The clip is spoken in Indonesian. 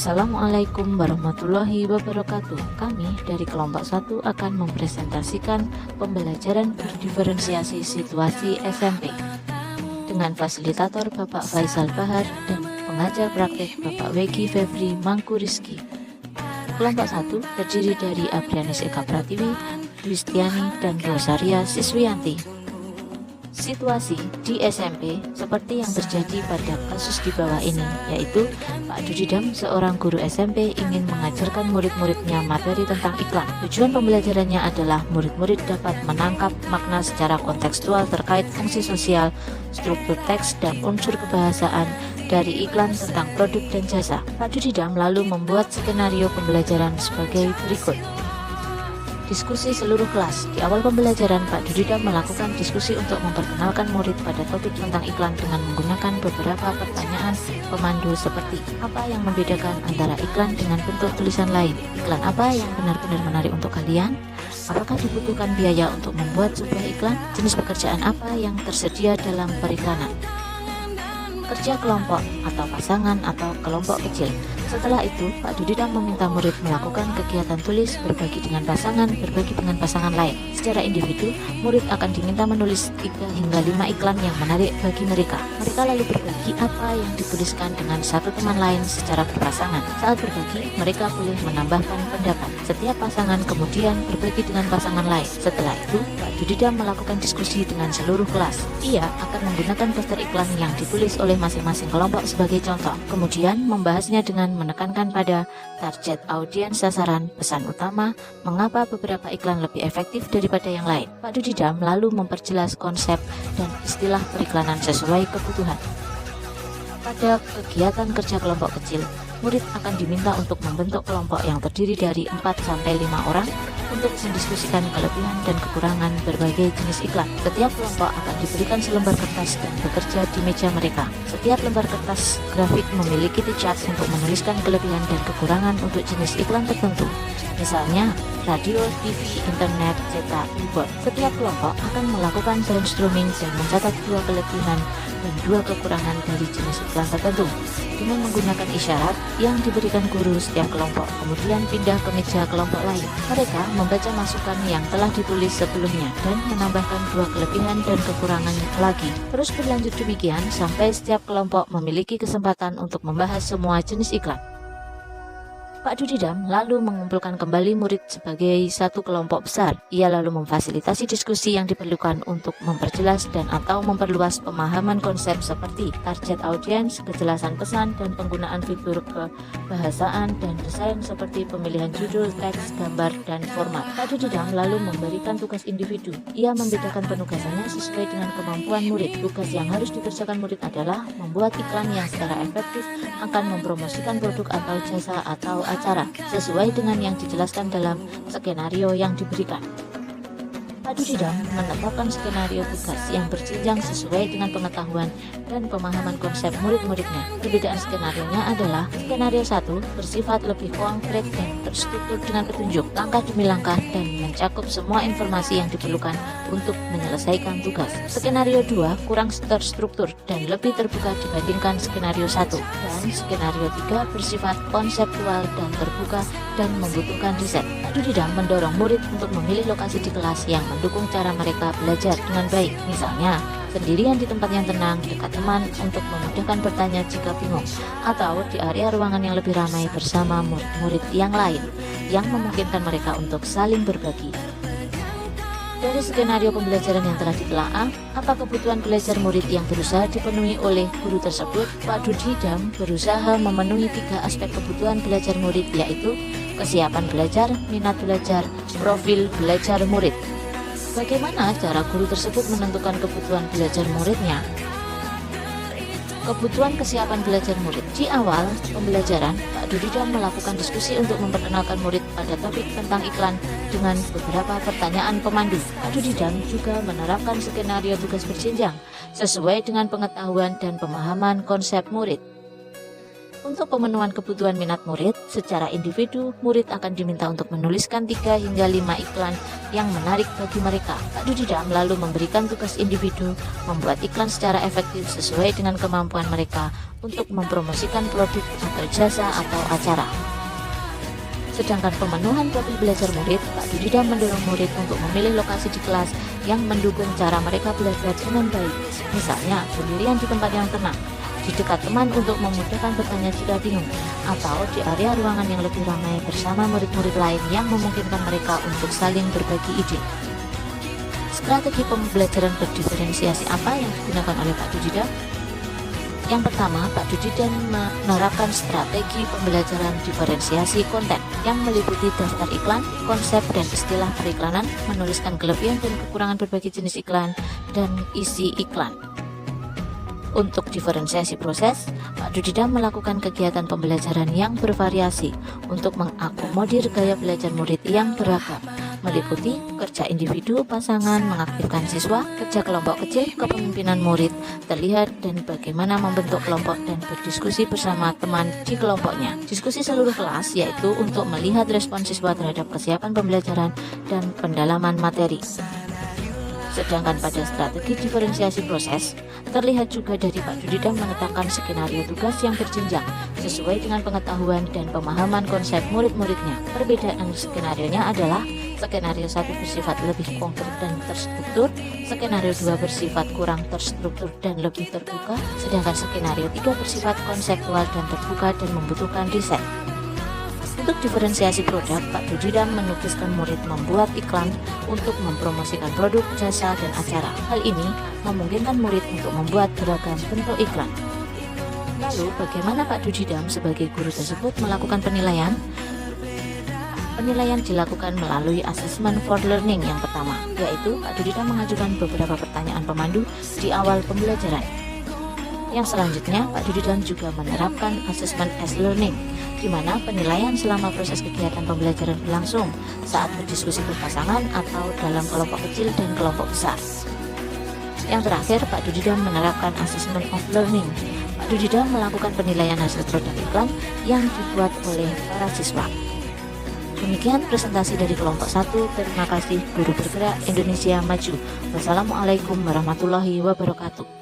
Assalamualaikum warahmatullahi wabarakatuh. Kami dari kelompok 1 akan mempresentasikan pembelajaran berdiferensiasi situasi SMP dengan fasilitator Bapak Faisal Bahar dan pengajar praktik Bapak Wegi Febri Mangku Rizky. Kelompok 1 terdiri dari Abrianis Eka Pratiwi, Dwistiani, dan Rosaria Siswiyanti. Situasi di SMP seperti yang terjadi pada kasus di bawah ini, yaitu Pak Dudidam, seorang guru SMP, ingin mengajarkan murid-muridnya materi tentang iklan. Tujuan pembelajarannya adalah murid-murid dapat menangkap makna secara kontekstual terkait fungsi sosial, struktur teks, dan unsur kebahasaan dari iklan tentang produk dan jasa. Pak Dudidam lalu membuat skenario pembelajaran sebagai berikut. Diskusi seluruh kelas. Di awal pembelajaran, Pak Dudidam melakukan diskusi untuk memperkenalkan murid pada topik tentang iklan dengan menggunakan beberapa pertanyaan pemandu seperti apa yang membedakan antara iklan dengan bentuk tulisan lain? Iklan apa yang benar-benar menarik untuk kalian? Apakah dibutuhkan biaya untuk membuat sebuah iklan? Jenis pekerjaan apa yang tersedia dalam periklanan? Kerja kelompok atau pasangan atau kelompok kecil. Setelah itu, Pak Dudidam meminta murid melakukan kegiatan tulis, berbagi dengan pasangan lain. Secara individu, murid akan diminta menulis 3 hingga 5 iklan yang menarik bagi mereka. Mereka lalu berbagi apa yang dituliskan dengan satu teman lain secara berpasangan. Saat berbagi, mereka boleh menambahkan pendapat. Setiap pasangan kemudian berbagi dengan pasangan lain. Setelah itu, Pak Dudidam melakukan diskusi dengan seluruh kelas. Ia akan menggunakan poster iklan yang ditulis oleh masing-masing kelompok sebagai contoh. Kemudian membahasnya dengan menekankan pada target audiens sasaran, pesan utama, mengapa beberapa iklan lebih efektif daripada yang lain. Pak Dudidam lalu memperjelas konsep dan istilah periklanan sesuai kebutuhan. Pada kegiatan kerja kelompok kecil, murid akan diminta untuk membentuk kelompok yang terdiri dari 4-5 orang untuk mendiskusikan kelebihan dan kekurangan berbagai jenis iklan. Setiap kelompok akan diberikan selembar kertas dan bekerja di meja mereka. Setiap lembar kertas grafik memiliki chart untuk menuliskan kelebihan dan kekurangan untuk jenis iklan tertentu. Misalnya, radio, TV, internet, cetak, billboard. Setiap kelompok akan melakukan brainstorming dan mencatat 2 kelebihan dan 2 kekurangan dari jenis iklan tertentu dengan menggunakan isyarat yang diberikan guru setiap kelompok, kemudian pindah ke meja kelompok lain. Mereka membaca masukan yang telah ditulis sebelumnya dan menambahkan 2 kelebihan dan kekurangan lagi. Terus berlanjut demikian sampai setiap kelompok memiliki kesempatan untuk membahas semua jenis iklan. Pak Dudidam lalu mengumpulkan kembali murid sebagai satu kelompok besar. Ia lalu memfasilitasi diskusi yang diperlukan untuk memperjelas dan atau memperluas pemahaman konsep seperti target audiens, kejelasan pesan, dan penggunaan fitur kebahasaan dan desain seperti pemilihan judul, teks, gambar, dan format. Pak Dudidam lalu memberikan tugas individu. Ia membedakan penugasannya sesuai dengan kemampuan murid. Tugas yang harus dikerjakan murid adalah membuat iklan yang secara efektif akan mempromosikan produk atau jasa atau acara sesuai dengan yang dijelaskan dalam skenario yang diberikan. Pak Dudidam menetapkan skenario tugas yang berjenjang sesuai dengan pengetahuan dan pemahaman konsep murid-muridnya. Perbedaan skenarionya adalah skenario 1 bersifat lebih konkret dan terstruktur dengan petunjuk langkah demi langkah dan mencakup semua informasi yang diperlukan untuk menyelesaikan tugas. Skenario 2 kurang terstruktur dan lebih terbuka dibandingkan skenario 1. Dan skenario 3 bersifat konseptual dan terbuka dan membutuhkan riset. Pak Dudidam mendorong murid untuk memilih lokasi di kelas yang mendukung cara mereka belajar dengan baik. Misalnya, sendirian di tempat yang tenang, dekat teman untuk memudahkan bertanya jika bingung, atau di area ruangan yang lebih ramai bersama murid-murid yang lain yang memungkinkan mereka untuk saling berbagi. Dari skenario pembelajaran yang telah ditelaah, apa kebutuhan belajar murid yang berusaha dipenuhi oleh guru tersebut? Pak Dudidam berusaha memenuhi 3 aspek kebutuhan belajar murid, yaitu kesiapan belajar, minat belajar, profil belajar murid. Bagaimana cara guru tersebut menentukan kebutuhan belajar muridnya? Kebutuhan kesiapan belajar murid. Di awal pembelajaran, Pak Dudidam melakukan diskusi untuk memperkenalkan murid pada topik tentang iklan dengan beberapa pertanyaan pemandu. Pak Dudidam juga menerapkan skenario tugas berjenjang sesuai dengan pengetahuan dan pemahaman konsep murid. Untuk pemenuhan kebutuhan minat murid, secara individu, murid akan diminta untuk menuliskan 3 hingga 5 iklan yang menarik bagi mereka. Pak Dudidam lalu memberikan tugas individu membuat iklan secara efektif sesuai dengan kemampuan mereka untuk mempromosikan produk atau jasa atau acara. Sedangkan pemenuhan profil belajar murid, Pak Dudidam mendorong murid untuk memilih lokasi di kelas yang mendukung cara mereka belajar dengan baik. Misalnya, sendirian di tempat yang tenang, di dekat teman untuk memudahkan bertanya jika bingung, atau di area ruangan yang lebih ramai bersama murid-murid lain yang memungkinkan mereka untuk saling berbagi ide. Strategi pembelajaran berdiferensiasi apa yang digunakan oleh Pak Dudidam? Yang pertama, Pak Dudidam menerapkan strategi pembelajaran diferensiasi konten yang meliputi daftar iklan, konsep dan istilah periklanan, menuliskan kelebihan dan kekurangan berbagai jenis iklan, dan isi iklan. Untuk diferensiasi proses, Pak Dudidam melakukan kegiatan pembelajaran yang bervariasi untuk mengakomodir gaya belajar murid yang beragam, meliputi kerja individu, pasangan, mengaktifkan siswa, kerja kelompok kecil, kepemimpinan murid, terlihat, dan bagaimana membentuk kelompok dan berdiskusi bersama teman di kelompoknya. Diskusi seluruh kelas yaitu untuk melihat respon siswa terhadap kesiapan pembelajaran dan pendalaman materi. Sedangkan pada strategi diferensiasi proses, terlihat juga dari Pak Dudidam menetapkan skenario tugas yang berjenjang sesuai dengan pengetahuan dan pemahaman konsep murid-muridnya. Perbedaan skenarionya adalah skenario 1 bersifat lebih konkret dan terstruktur, skenario 2 bersifat kurang terstruktur dan lebih terbuka, sedangkan skenario 3 bersifat konseptual dan terbuka dan membutuhkan riset. Untuk diferensiasi produk, Pak Dudidam menugaskan murid membuat iklan untuk mempromosikan produk, jasa, dan acara. Hal ini memungkinkan murid untuk membuat beragam bentuk iklan. Lalu, bagaimana Pak Dudidam sebagai guru tersebut melakukan penilaian? Penilaian dilakukan melalui asesmen for learning yang pertama, yaitu Pak Dudidam mengajukan beberapa pertanyaan pemandu di awal pembelajaran. Yang selanjutnya, Pak Dudidam juga menerapkan asesmen as learning, di mana penilaian selama proses kegiatan pembelajaran berlangsung saat berdiskusi berpasangan atau dalam kelompok kecil dan kelompok besar. Yang terakhir, Pak Dudidam menerapkan asesmen of learning. Pak Dudidam melakukan penilaian hasil produk iklan yang dibuat oleh para siswa. Demikian presentasi dari kelompok 1. Terima kasih. Guru Bergerak Indonesia Maju. Wassalamualaikum warahmatullahi wabarakatuh.